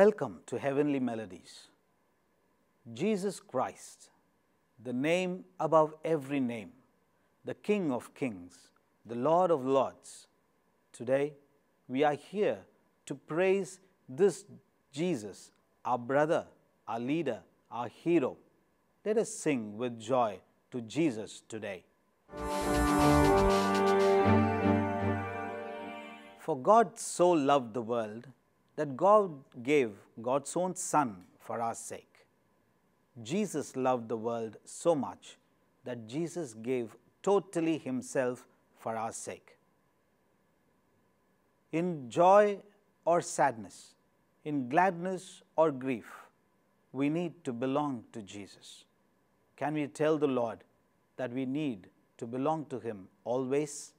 Welcome to Heavenly Melodies. Jesus Christ, the name above every name, the King of Kings, the Lord of Lords. Today, we are here to praise this Jesus, our brother, our leader, our hero. Let us sing with joy to Jesus today. For God so loved the world that God gave God's own Son for our sake. Jesus loved the world so much that Jesus gave totally Himself for our sake. In joy or sadness, in gladness or grief, we need to belong to Jesus. Can we tell the Lord that we need to belong to Him always?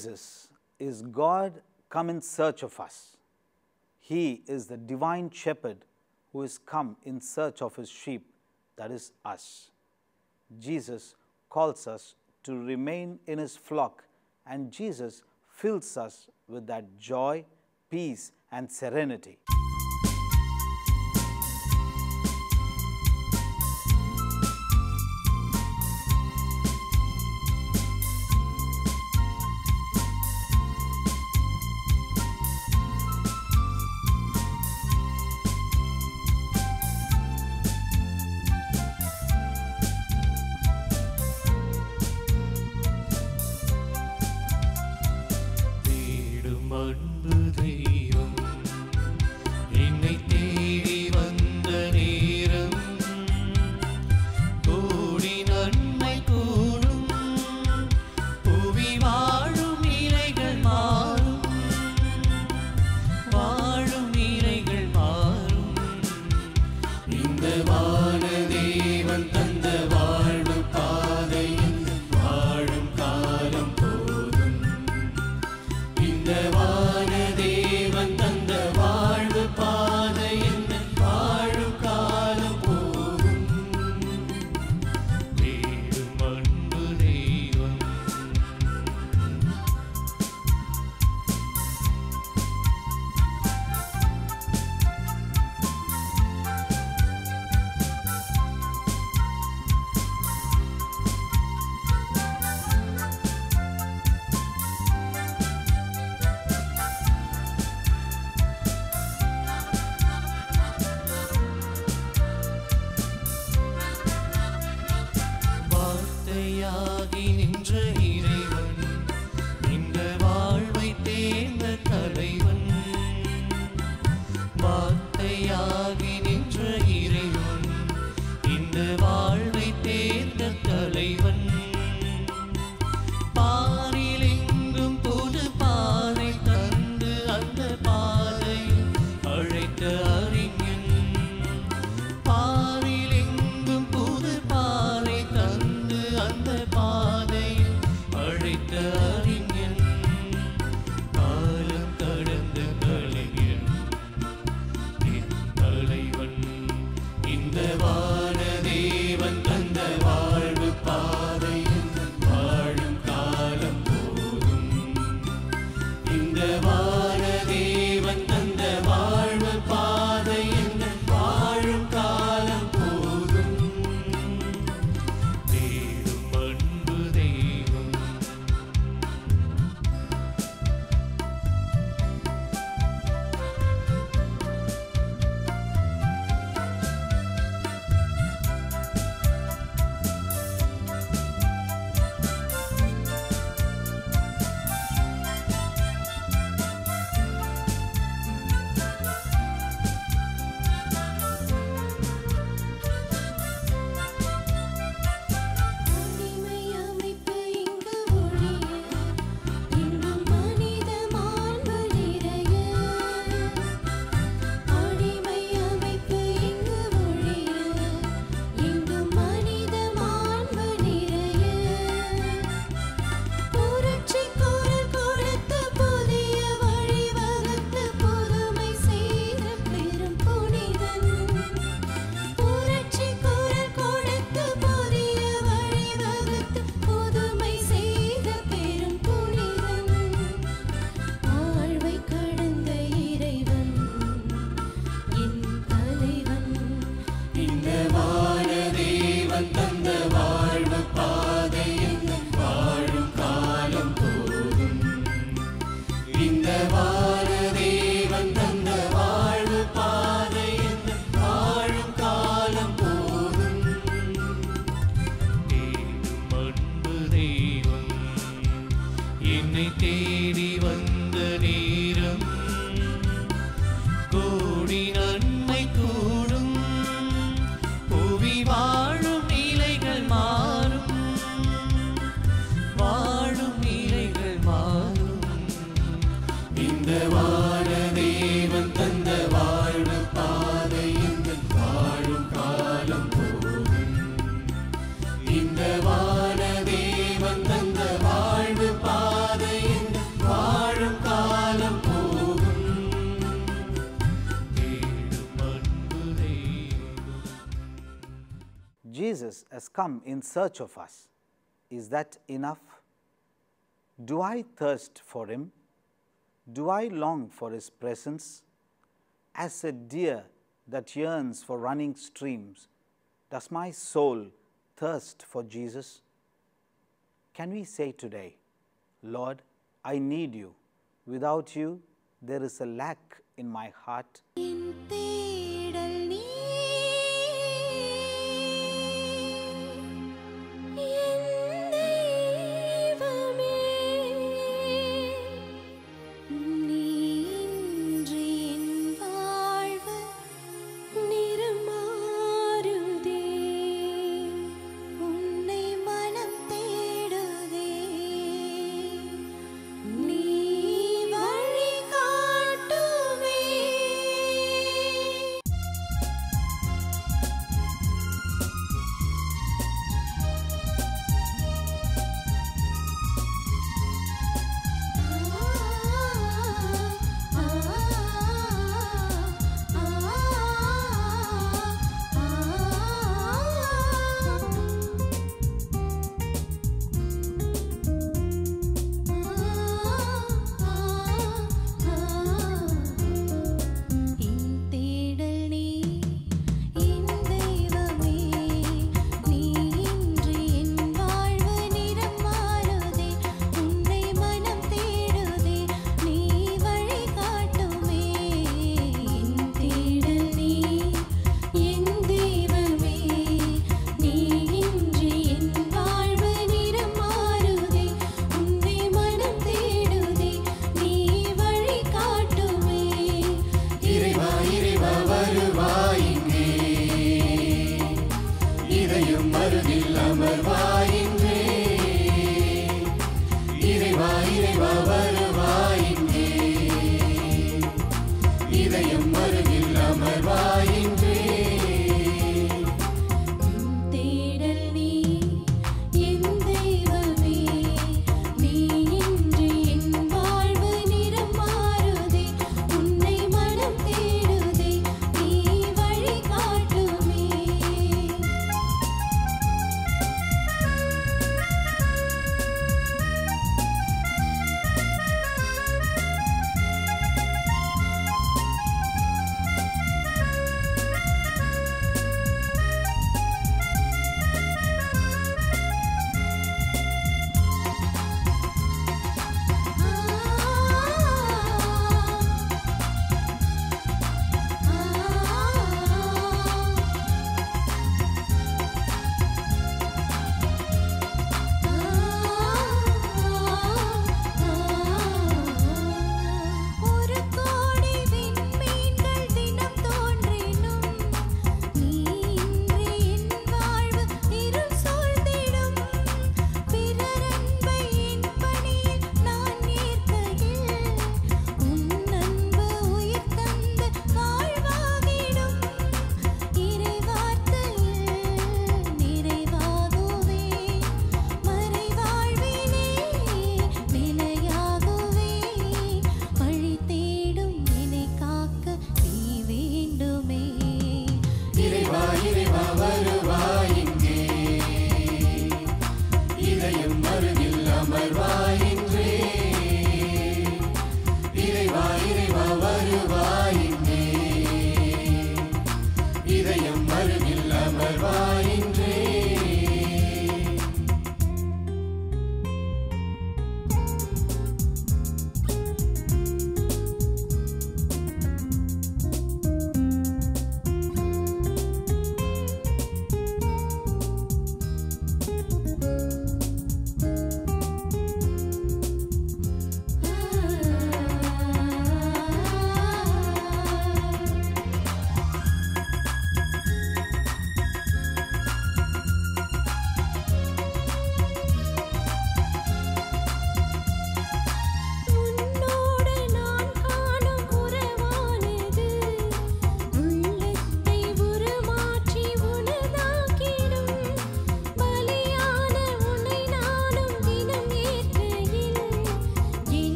Jesus is God come in search of us. He is the divine shepherd who is come in search of His sheep, that is us. Jesus calls us to remain in His flock, and Jesus fills us with that joy, peace, and serenity. Jesus has come in search of us. Is that enough? Do I thirst for Him? do I long for His presence? As a deer that yearns for running streams, does my soul thirst for Jesus? Can we say today, Lord, I need you. Without you, there is a lack in my heart.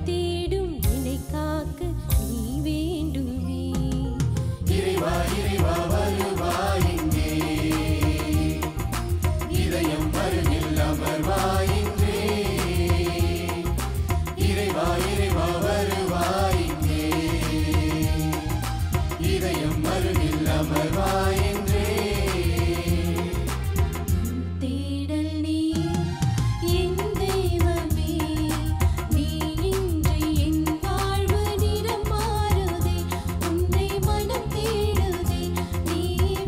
தேடும் என்னை காக்க நீ வேண்டுமே. இறைவா இறைவா வருவாய் இங்கே, இதயம் அருகில் அமர்வாய் இன்றே. இறைவா இறைவா வருவாய் இங்கே, இதயம் அருகில் அமர்வாய் இன்றே. தேடல் நீ என் தெய்வமே, நீ இன்றி என் வாழ்வு நிறம் மாறுதே. உன்னை மனம் தேடுதே, நீ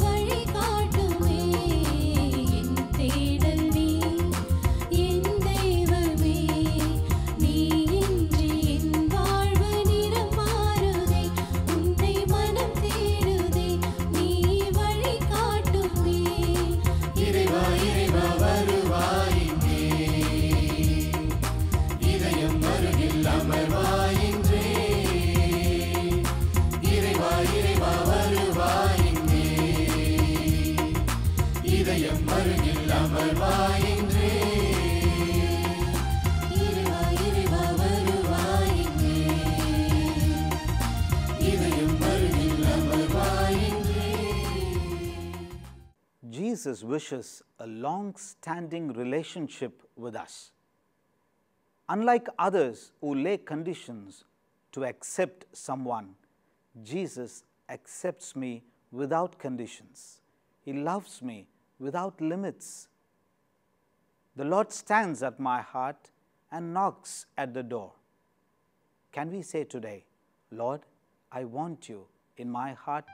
வழி காட்டுமே. என் தேடல் நீ என் தெய்வமே, நீ இன்றி என் வாழ்வு நிறம் மாறுதே. உன்னை மனம் தேடுதே, நீ வழி காட்டுமே. இறைவா இறைவா வருவாய் இங்கே, இதயம் அருகில் அமர்வாய் இன்றே. இறைவா இறைவா வருவாய் இங்கே, இதயம் அருகில் அமர்வாய் இன்றே. இறைவா இறைவா வருவாய் இங்கே, இதயம் அருகில் அமர்வாய் இன்றே. Jesus wishes a long-standing relationship with us. Unlike others who lay conditions to accept someone, Jesus accepts me without conditions. He loves me without limits. The Lord stands at my heart and knocks at the door. Can we say today, Lord, I want you in my heart?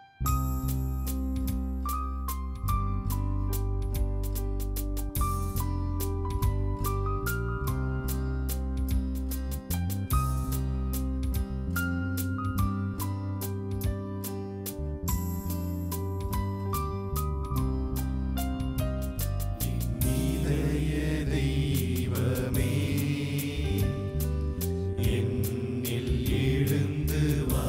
என்னில் எழுந்து வா,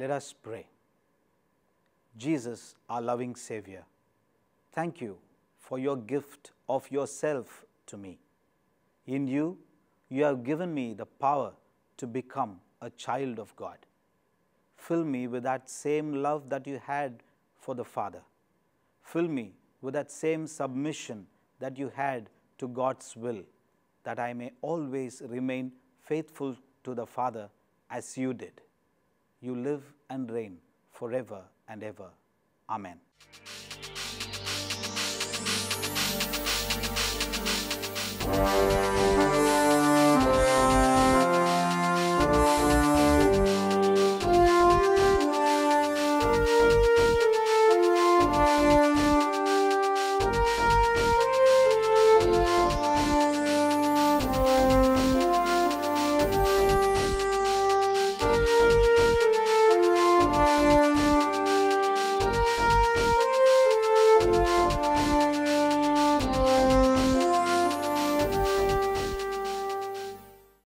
Let us pray. Jesus, our loving Savior, thank you for your gift of yourself to me. In you, you have given me the power to become a child of God. Fill me with that same love that you had for the Father. Fill me with that same submission that you had to God's will, that I may always remain faithful to the Father as you did. You live and reign forever and ever. Amen.